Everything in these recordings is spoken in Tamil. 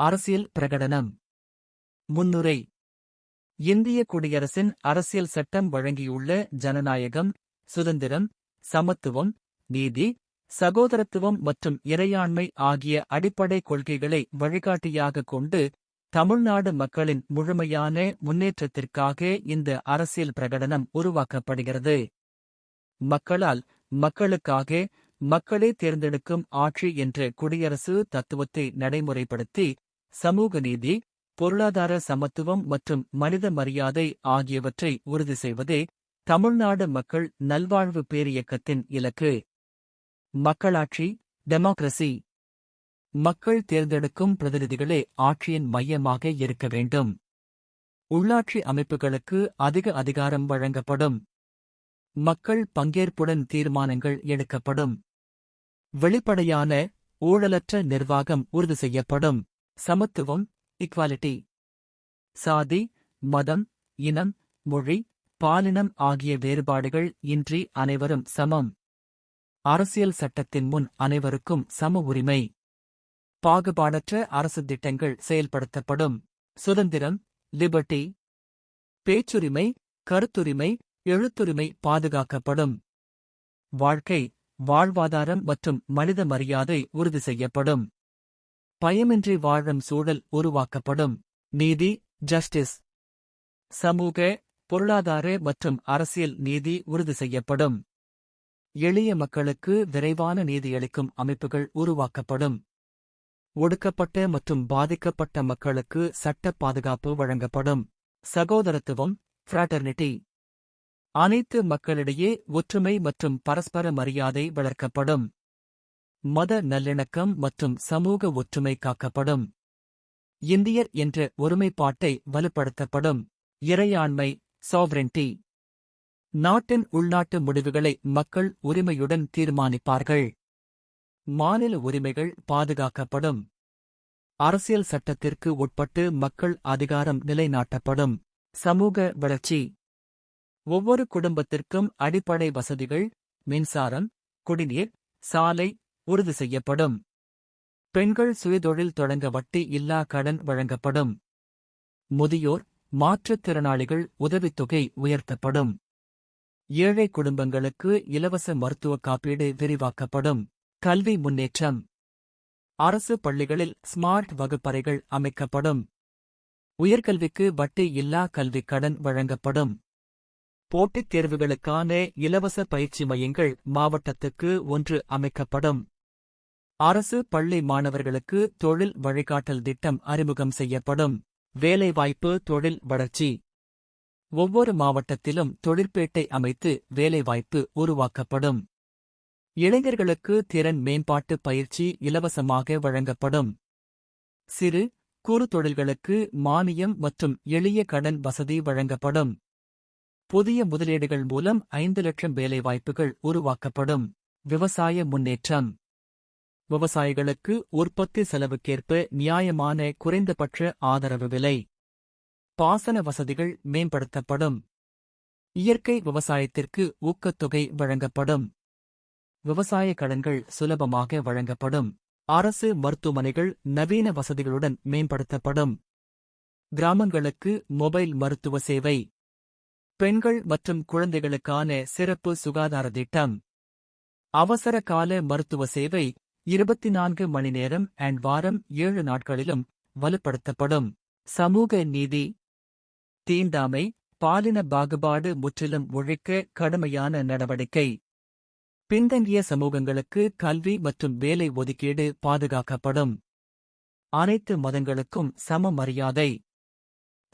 அரசியல் பிரகடனம். முன்னுரை. இந்திய குடியரசின் அரசியல் சட்டம் வழங்கியுள்ள ஜனநாயகம், சுதந்திரம், சமத்துவம், நீதி, சகோதரத்துவம் மற்றும் இறையாண்மை ஆகிய அடிப்படை கொள்கைகளை வழிகாட்டியாக கொண்டு தமிழ்நாடு மக்களின் முழுமையான முன்னேற்றத்திற்காக இந்த அரசியல் பிரகடனம் உருவாக்கப்படுகிறது. மக்களால், மக்களுக்காக, மக்களே தேர்ந்தெடுக்கும் ஆட்சி என்ற குடியரசு தத்துவத்தை நடைமுறைப்படுத்தி சமூக நீதி, பொருளாதார சமத்துவம் மற்றும் மனித மரியாதை ஆகியவற்றை உறுதி செய்வதே தமிழ்நாடு மக்கள் நல்வாழ்வு பேரியக்கத்தின் இலக்கு. மக்களாட்சி, டெமோக்ரசி. மக்கள் தேர்ந்தெடுக்கும் பிரதிநிதிகளே ஆட்சியின் மையமாக இருக்க வேண்டும். உள்ளாட்சி அமைப்புகளுக்கு அதிக அதிகாரம் வழங்கப்படும். மக்கள் பங்கேற்புடன் தீர்மானங்கள் எடுக்கப்படும். வெளிப்படையான, ஊழலற்ற நிர்வாகம் உறுதி செய்யப்படும். சமத்துவம், ஈக்வாலிட்டி. சாதி, மதம், இனம், மொழி, பாலினம் ஆகிய வேறுபாடுகள் இன்றி அனைவரும் சமம். அரசியல் சட்டத்தின் முன் அனைவருக்கும் சம உரிமை. பாகுபாடற்ற அரசு திட்டங்கள் செயல்படுத்தப்படும். சுதந்திரம், லிபர்ட்டி. பேச்சுரிமை, கருத்துரிமை, எழுத்துரிமை பாதுகாக்கப்படும். வாழ்க்கை, வாழ்வாதாரம் மற்றும் மனித மரியாதை உறுதி செய்யப்படும். பயமின்றி வாழும் சூழல் உருவாக்கப்படும். நீதி, ஜஸ்டிஸ். சமூக, பொருளாதார மற்றும் அரசியல் நீதி உறுதி செய்யப்படும். எளிய மக்களுக்கு விரைவான நீதியளிக்கும் அமைப்புகள் உருவாக்கப்படும். ஒடுக்கப்பட்ட மற்றும் பாதிக்கப்பட்ட மக்களுக்கு சட்ட பாதுகாப்பு வழங்கப்படும். சகோதரத்துவம், ஃப்ராட்டர்னிட்டி. அனைத்து மக்களிடையே ஒற்றுமை மற்றும் பரஸ்பர மரியாதை வளர்க்கப்படும். மத நல்லிணக்கம் மற்றும் சமூக ஒற்றுமை காக்கப்படும். இந்தியர் என்ற ஒருமைப்பாட்டை வலுப்படுத்தப்படும். இறையாண்மை, சாவரென்டி. நாட்டின் உள்நாட்டு முடிவுகளை மக்கள் உரிமையுடன் தீர்மானிப்பார்கள். மாநில உரிமைகள் பாதுகாக்கப்படும். அரசியல் சட்டத்திற்கு உட்பட்டு மக்கள் அதிகாரம் நிலைநாட்டப்படும். சமூக வளர்ச்சி. ஒவ்வொரு குடும்பத்திற்கும் அடிப்படை வசதிகள், மின்சாரம், குடிநீர், சாலை உறுதி செய்யப்படும். பெண்கள் சுயதொழில் தொடங்க வட்டி இல்லா கடன் வழங்கப்படும். முதியோர், மாற்றுத்திறனாளிகள் உதவித்தொகை உயர்த்தப்படும். ஏழை குடும்பங்களுக்கு இலவச மருத்துவ காப்பீடு விரிவாக்கப்படும். கல்வி முன்னேற்றம். அரசு பள்ளிகளில் ஸ்மார்ட் வகுப்பறைகள் அமைக்கப்படும். உயர்கல்விக்கு வட்டி இல்லா கல்விக் கடன் வழங்கப்படும். போட்டித் தேர்வுகளுக்கான இலவச பயிற்சி மையங்கள் மாவட்டத்துக்கு 1 அமைக்கப்படும். அரசு பள்ளி மாணவர்களுக்கு தொழில் வழிகாட்டல் திட்டம் அறிமுகம் செய்யப்படும். வேலைவாய்ப்பு, தொழில் வளர்ச்சி. ஒவ்வொரு மாவட்டத்திலும் தொழிற்பேட்டை அமைத்து வேலைவாய்ப்பு உருவாக்கப்படும். இளைஞர்களுக்கு திறன் மேம்பாட்டு பயிற்சி இலவசமாக வழங்கப்படும். சிறு, குறு தொழில்களுக்கு மானியம் மற்றும் எளிய கடன் வசதி வழங்கப்படும். புதிய முதலீடுகள் மூலம் 5 லட்சம் வேலைவாய்ப்புகள் உருவாக்கப்படும். விவசாய முன்னேற்றம். விவசாயிகளுக்கு உற்பத்தி செலவுக்கேற்ப நியாயமான குறைந்தபட்ச ஆதரவு விலை. பாசன வசதிகள் மேம்படுத்தப்படும். இயற்கை விவசாயத்திற்கு ஊக்கத்தொகை வழங்கப்படும். விவசாய கடன்கள் சுலபமாக வழங்கப்படும். அரசு மருத்துவமனைகள் நவீன வசதிகளுடன் மேம்படுத்தப்படும். கிராமங்களுக்கு மொபைல் மருத்துவ சேவை. பெண்கள் மற்றும் குழந்தைகளுக்கான சிறப்பு சுகாதார திட்டம். அவசர கால மருத்துவ சேவை 24 மணி நேரம் வாரம் 7 நாட்களிலும் வலுப்படுத்தப்படும். சமூக நீதி. தீண்டாமை, பாலின பாகுபாடு முற்றிலும் ஒழிக்க கடுமையான நடவடிக்கை. பின்தங்கிய சமூகங்களுக்கு கல்வி மற்றும் வேலை ஒதுக்கீடு பாதுகாக்கப்படும். அனைத்து மதங்களுக்கும் சம மரியாதை.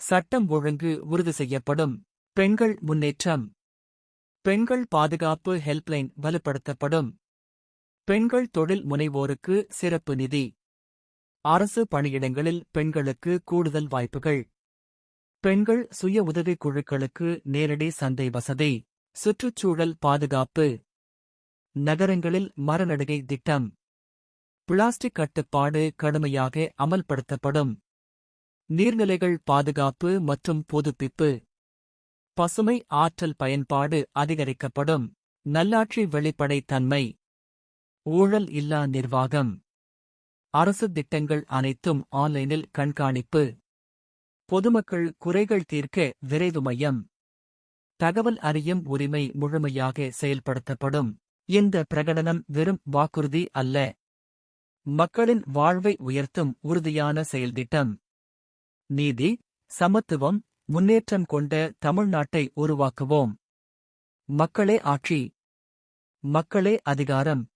சட்டம் ஒழுங்கு உறுதி செய்யப்படும். பெண்கள் முன்னேற்றம். பெண்கள் பாதுகாப்பு ஹெல்ப்லைன் வலுப்படுத்தப்படும். பெண்கள் தொழில் முனைவோருக்கு சிறப்பு நிதி. அரசு பணியிடங்களில் பெண்களுக்கு கூடுதல் வாய்ப்புகள். பெண்கள் சுய உதவிக் குழுக்களுக்கு நேரடி சந்தை வசதி. சுற்றுச்சூழல் பாதுகாப்பு. நகரங்களில் மரநடுகை திட்டம். பிளாஸ்டிக் கட்டுப்பாடு கடுமையாக அமல்படுத்தப்படும். நீர்நிலைகள் பாதுகாப்பு மற்றும் புதுப்பிப்பு. பசுமை ஆற்றல் பயன்பாடு அதிகரிக்கப்படும். நல்லாட்சி வெளிப்படை தன்மை. ஊழல் இல்லா நிர்வாகம். அரசு திட்டங்கள் அனைத்தும் ஆன்லைனில் கண்காணிப்பு. பொதுமக்கள் குறைகள் தீர்க்க விரைவு மையம். தகவல் அறியும் உரிமை முழுமையாக செயல்படுத்தப்படும். இந்த பிரகடனம் வெறும் வாக்குறுதி அல்ல. மக்களின் வாழ்வை உயர்த்தும் உறுதியான செயல்திட்டம். நீதி, சமத்துவம், முன்னேற்றம் கொண்ட தமிழ்நாட்டை உருவாக்குவோம். மக்களே ஆட்சி, மக்களே அதிகாரம்.